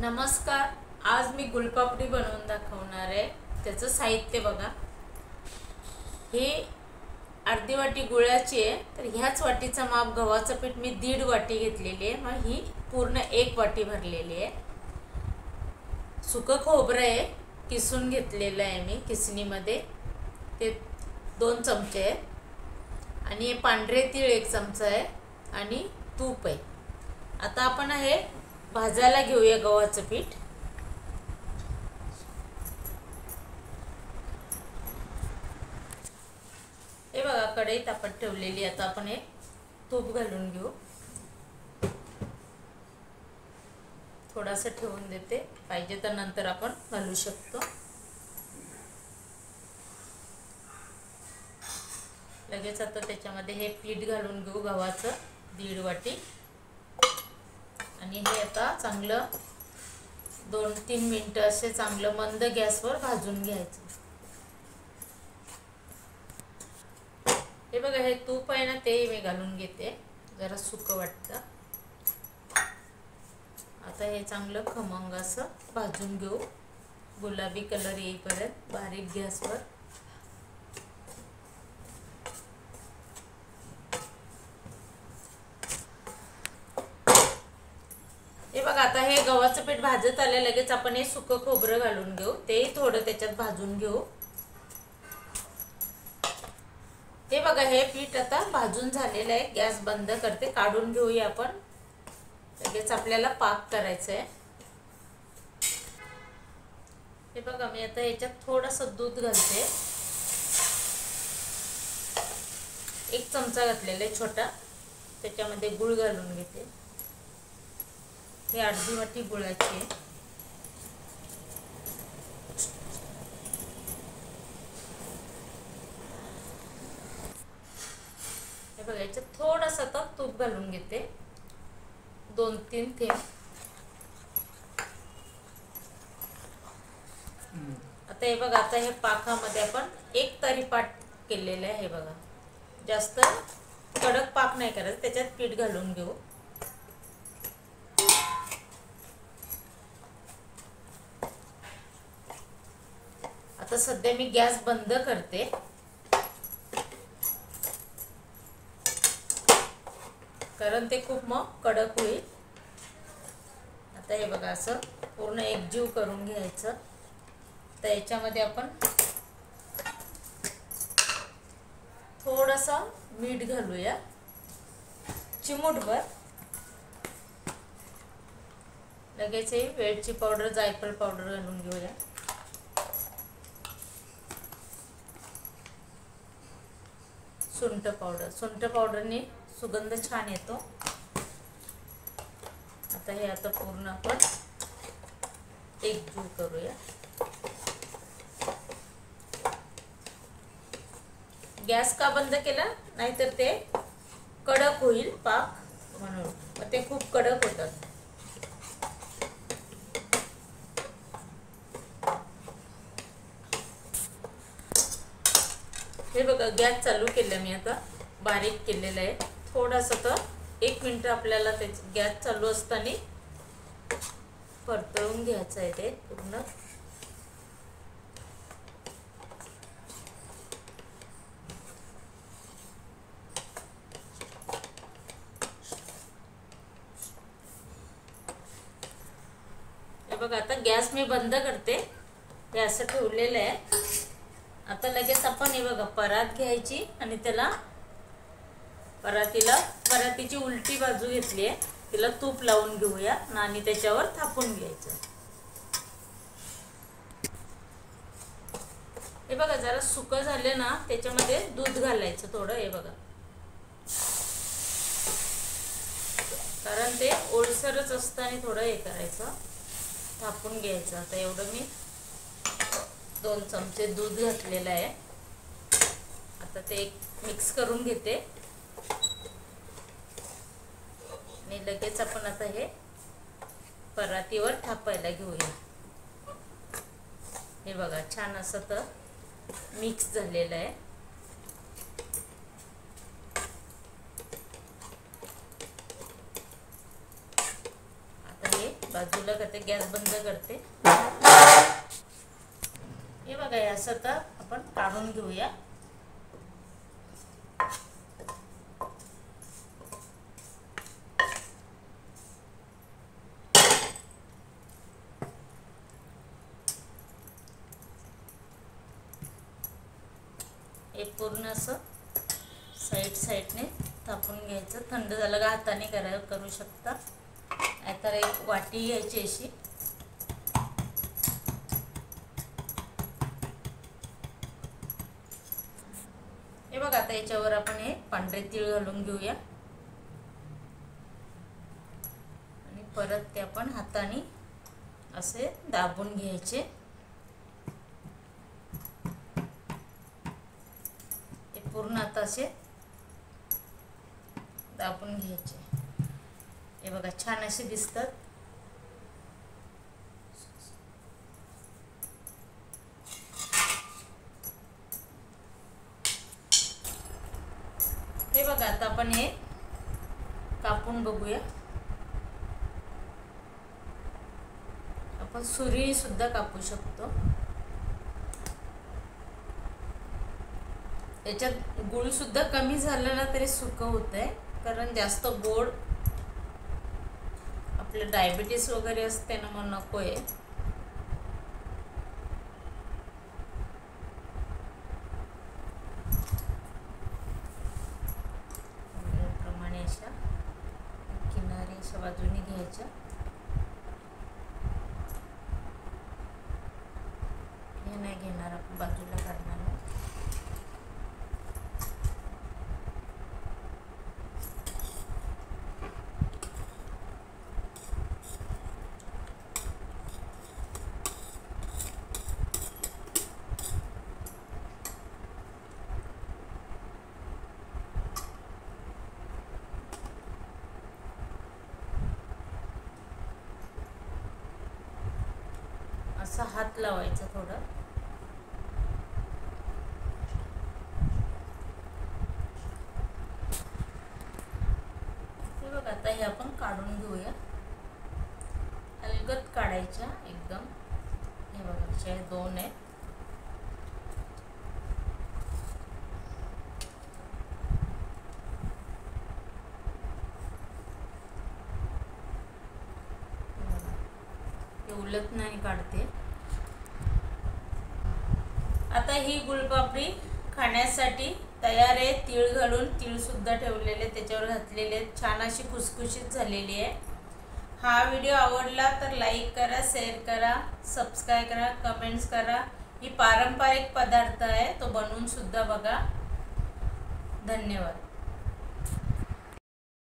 नमस्कार. आज मी गुलपापडी बनवून दाखवणार आहे. त्याचं साहित्य बघा. हे अर्धी वाटी गुळाची आहे, तर ह्याच वाटीचं माप गव्हाचं पीठ मी 1.5 वाटी घेतलेली आहे. मग ही पूर्ण 1 वाटी भरलेली आहे. सुकं खोबरं आहे, किसून घेतलेलं आहे मी किसणीमध्ये, ते 2 चमचे आहे. आणि हे पांढरे तीळ 1 चमचा आहे आणि तूप आहे. आता आपण हे भाजायला घेऊया गव्हाचं पीठ. हे बघा, कढईत आपण ठेवलेली. आता आपण हे तूप घालून घेऊ. थोडासा ठेवून देते, पाहिजे तर नंतर आपण घालू शकतो. लगेच आता त्याच्यामध्ये हे पीठ घालून घेऊ गव्हाचं 1.5 वाटी. आणि हे आता चांगलं 2-3 मिनिटं असे चांगलं मंद गॅसवर भाजून घ्यायचं. हे बघा, हे तूप आहे ना, ते मी घालून घेते. जरा सुकं वाटतं. आता हे चांगलं खमंग असं भाजून घेऊ, गुलाबी कलर येईपर्यंत बारीक गॅसवर. हे बघा, आता हे गव्हाचं पीठ भाजत आलं. लगेच आपण हे सुकं खोबरं घालून घेऊ, तेही थोडं त्याच्यात भाजून घेऊ. हे बघा, हे पीठ आता भाजून झालेलं आहे. गॅस बंद करते, काढून घेऊया आपण. लगेच आपल्याला पाक करायचा आहे. हे बघा, मी आता याच्यात थोडंसं दूध घालते. 1 चमचा घातलेला आहे छोटा. त्याच्यामध्ये गूळ घालून घेते. हे अर्धी वाटी गुळाची आहे. हे बघा, याच्यात थोडंसं आता तूप घालून घेते, 2-3 थेंब. आता हे बघा, आता हे पाकामध्ये आपण 1 तारी पाट केलेलं आहे. हे बघा, जास्त कडक पाक नाही करायचं. त्याच्यात पीठ घालून घेऊ. आता सध्या मी गॅस बंद करते, कारण ते खूप मग कडक होईल. आता हे बघा, असं पूर्ण एकजीव करून घ्यायचं. तर याच्यामध्ये आपण थोडंसं मीठ घालूया, चिमूटभर. लगेच हे वेलची पावडर, जायफळ पावडर घालून घेऊया. सुंठ पावडरने सुगंध छान येतो. आता हे पूर्ण आपण एकजीव करूया. गॅस का बंद केला, नाहीतर ते कडक होईल पाक, म्हणून. मग ते खूप कडक होतात. हे बघा, गॅस चालू केला मी, आता बारीक केलेलं आहे. थोडंसं तर 1 मिनिट आपल्याला त्याची गॅस चालू असताना परतवून घ्यायचं आहे ते पूर्ण. हे बघा, आता गॅस मी बंद करते. हे असं ठेवलेलं आहे. आता लगेच आपण हे बघा, परात घ्यायची आणि त्याला परातीची उलटी बाजू घेतली आहे, तिला तूप लावून घेऊया आणि त्याच्यावर थापून घ्यायचं. हे बघा, जरा सुकं झालं ना, त्याच्यामध्ये दूध घालायचं थोडं. हे बघा, कारण ते ओलसरच असतं आणि थोडं हे करायचं, थापून घ्यायचं. आता एवढं मी 2 चमचे दूध घातलेलं आहे. आता ते मिक्स करून घेते आणि लगेच आपण आता हे परातीवर थापायला घेऊया. हे बघा, छान असं तर मिक्स झालेलं आहे. आता हे बाजूला करते, गॅस बंद करते। हे बघा, हे असं तर आपण काढून घेऊया। हे पूर्ण असं साईडने थापून घ्यायचं। थंड झालं का हाताने करू शकता, नाहीतर एक वाटी घ्यायची अशी, हे बघा। आता याच्यावर आपण हे पांढरे तीळ घालून घेऊया आणि परत ते आपण हाताने असे दाबून घ्यायचे। हे पूर्ण आता असे दाबून घ्यायचे। हे बघा, छान असे दिसतात। हे बघा, आता आपण हे कापून बघूया। आपण सुरी सुद्धा कापू शकतो। याच्यात गुळ सुद्धा कमी झालं ना तरी सुकं होतंय, कारण जास्त गोड आपलं डायबिटीस वगैरे असते ना, मग नकोय। याप्रमाणे अशा किनारी अशा बाजूने घ्यायच्या। हे नाही घेणार आपण, बाजूला काढणार। असा हात लावायचा थोडा। हे बघा, आता हे आपण काढून घेऊया। अलगद काढायच्या एकदम। हे बघा, असे दोन आहेत। उलट नाही काढते। आता ही गुळपापडी खाण्यासाठी तयार आहे। तीळ घालून, तीळ सुद्धा ठेवलेले त्याच्यावर घातलेले, छान अशी खुसखुशीत झालेली आहे। हा व्हिडिओ आवडला तर लाईक करा, शेअर करा, सबस्क्राईब करा, कमेंट्स करा। ही पारंपरिक पदार्थ आहे, तो बनवून सुद्धा बघा। धन्यवाद।